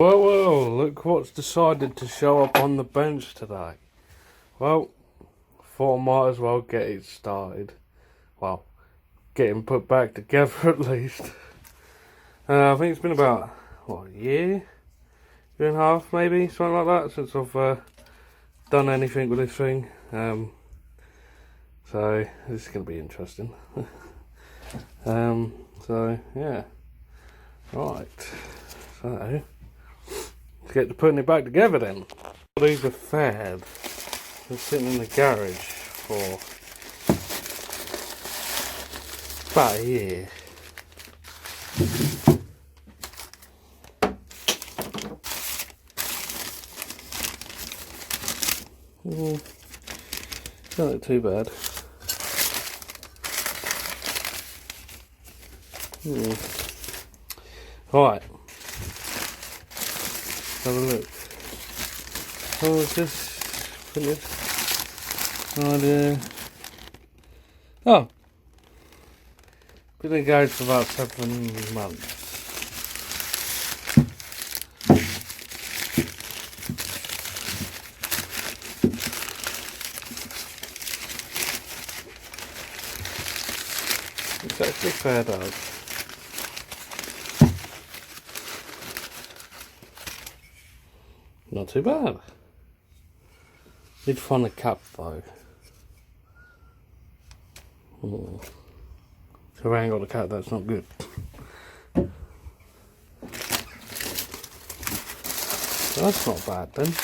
Well, look what's decided to show up on the bench today. Well, thought I might as well get it started. Well, get him put back together at least. I think it's been about, what, a year and a half maybe, something like that, since I've done anything with this thing. So, this is going to be interesting. So, yeah. Right. So, let's get to putting it back together then. These are fed. They're sitting in the garage for about a year. Don't look too bad. Right. Have a look. Oh, it's just finished. Idea. Oh, been in the garage for about 7 months. It's actually fared out. Not too bad. Need to find the cap though. So I ain't got the cap, that's not good. So that's not bad then.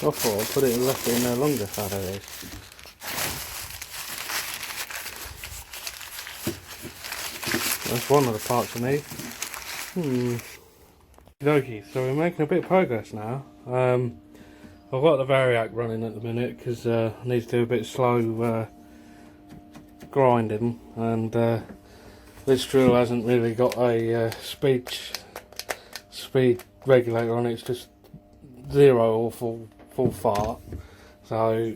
I thought I put it and left it in there longer, how that is. That's one of the parts I need. Okay, so we're making a bit of progress now. I've got the Variac running at the minute because I need to do a bit of slow grinding, and this drill hasn't really got a speed regulator on it. It's just 0 or full fart. So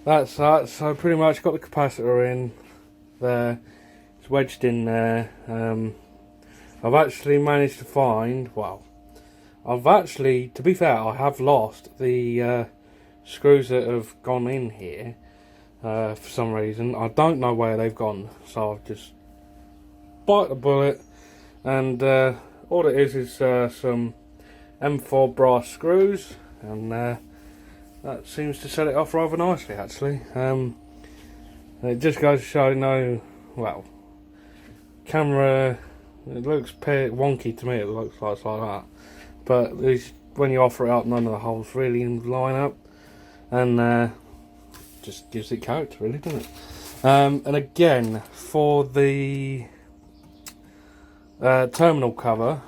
that's that. So pretty much got the capacitor in there. It's wedged in there. I've actually managed to find, well, to be fair, I have lost the screws that have gone in here for some reason. I don't know where they've gone, so I've just bite the bullet, and all it is some M4 brass screws, and that seems to set it off rather nicely actually. It just goes to show, well, camera, it looks wonky to me, it looks like that, but when you offer it up, none of the holes really line up, and just gives it character really, doesn't it? And again, for the terminal cover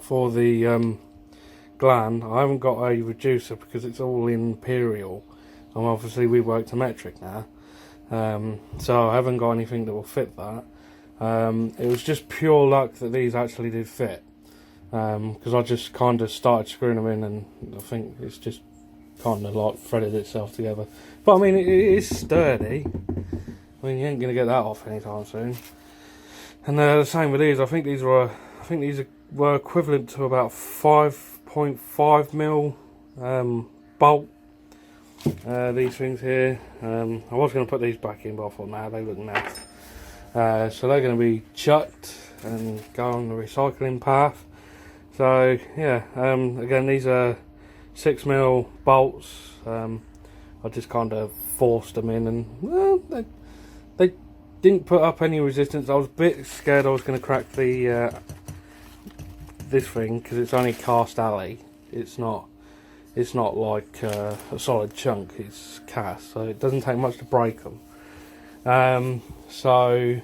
for the gland, I haven't got a reducer because it's all imperial, and obviously we work to metric now, so I haven't got anything that will fit that. It was just pure luck that these actually did fit, because I just kind of started screwing them in, and I think it's just kind of like threaded itself together. But I mean, it is sturdy. I mean, you ain't gonna get that off anytime soon. And the same with these. I think these were equivalent to about 5.5 mil bolt. These things here. I was going to put these back in, but I thought, nah, they look naff. So they're going to be chucked and go on the recycling path. So yeah, again, these are 6 mil bolts. I just kind of forced them in, and well, they didn't put up any resistance. I was a bit scared I was going to crack the this thing, because it's only cast alley. It's not like a solid chunk. It's cast, so it doesn't take much to break them. So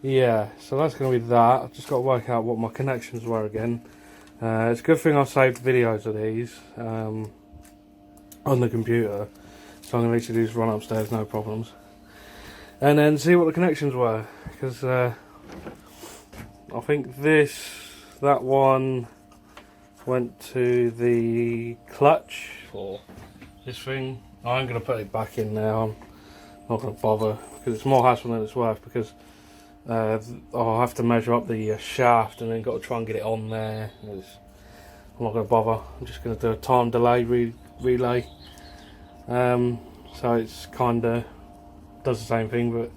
yeah, so that's going to be that. I've just got to work out what my connections were again. It's a good thing I saved videos of these on the computer, so I'm going to literally just run upstairs, no problems, and then see what the connections were, because I think that one went to the clutch for this thing. I'm going to put it back in now. I'm not going to bother because it's more hassle than it's worth, because I'll have to measure up the shaft and then got to try and get it on there. I'm not going to bother. I'm just going to do a time delay relay. So it's kind of does the same thing, but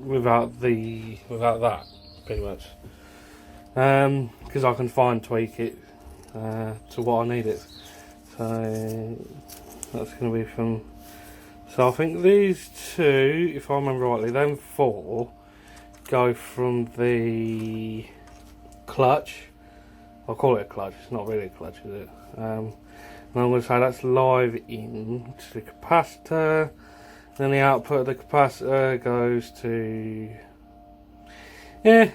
without that, pretty much. Because I can fine tweak it to what I need it. So that's going to be from. So I think these two, if I remember rightly, them 4 go from the clutch. I'll call it a clutch. It's not really a clutch, is it? And I'm going to say that's live in to the capacitor. Then the output of the capacitor goes to. Yeah,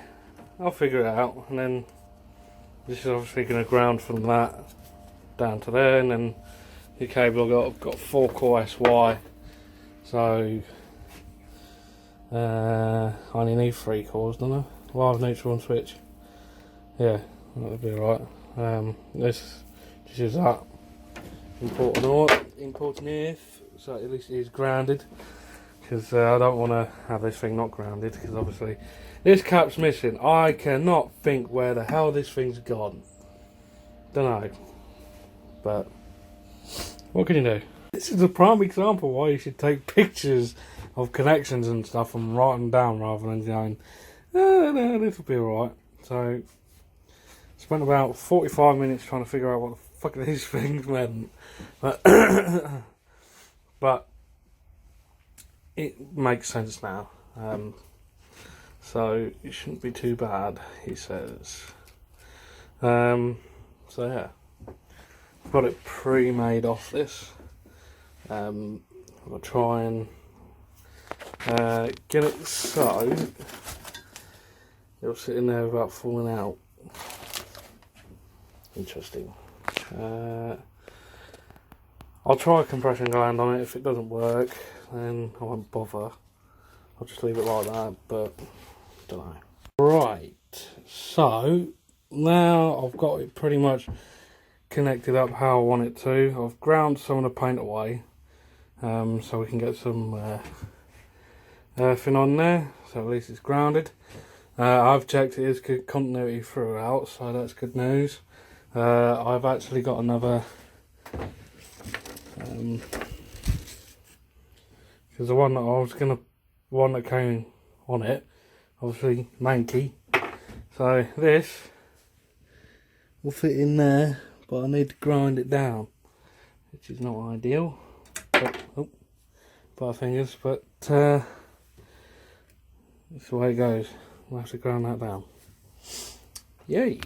I'll figure it out. And then this is obviously going to ground from that down to there, and then the cable I've got 4 core SY. So I only need 3 cores, don't I? Live, neutral and switch. Yeah, that'll be alright. This just is that. Importing earth, so at least it is grounded. Because I don't want to have this thing not grounded, because obviously this cap's missing. I cannot think where the hell this thing's gone. Don't know. But what can you do? This is a prime example why you should take pictures of connections and stuff and write them down rather than going, no, this will be alright. So, spent about 45 minutes trying to figure out what the fuck these things meant. But it makes sense now. So, it shouldn't be too bad, he says. So yeah. I've got it pre-made off this. I'll try and get it so it'll sit in there without falling out. Interesting. I'll try a compression gland on it. If it doesn't work, then I won't bother. I'll just leave it like that, but don't know. Right, so now I've got it pretty much connected up how I want it to. I've ground some of the paint away, so we can get some earthing on there, so at least it's grounded. I've checked it is good continuity throughout, so that's good news. I've actually got another, because the one that came on it, obviously manky, so this will fit in there, but I need to grind it down, which is not ideal. But, bar fingers, but that's the way it goes. We'll have to grind that down. Yay!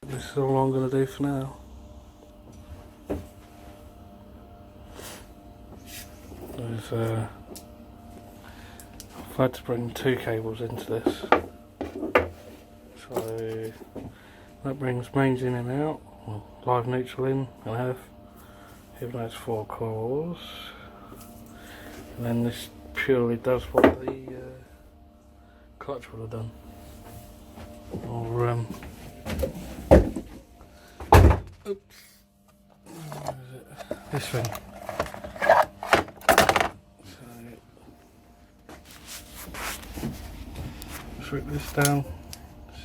This is all I'm going to do for now. I've had to bring 2 cables into this. So that brings mains in and out, well, live, neutral in and earth. Even though it's 4 cores. And then this purely does what the clutch would have done. Or oops. Where is it? This thing. So let's rip this down.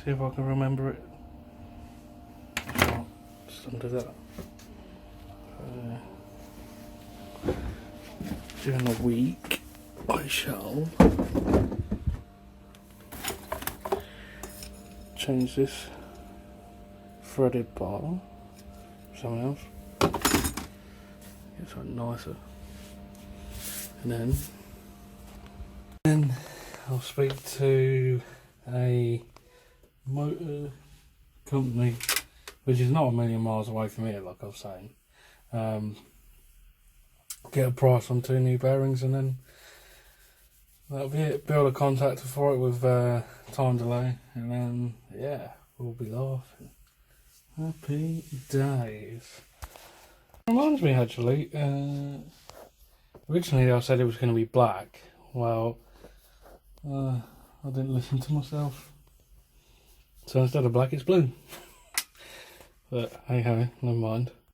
See if I can remember it. If not, just undo that. During the week, I shall change this threaded bar for something else. Get something nicer. And then I'll speak to a motor company, which is not a million miles away from here, like I was saying. Get a price on 2 new bearings, and then that'll be it. Build a contactor for it with time delay, and then yeah, we'll be laughing. Happy days. Reminds me, actually, originally I said it was going to be black. Well, I didn't listen to myself, so instead of black it's blue. But hey ho, never mind.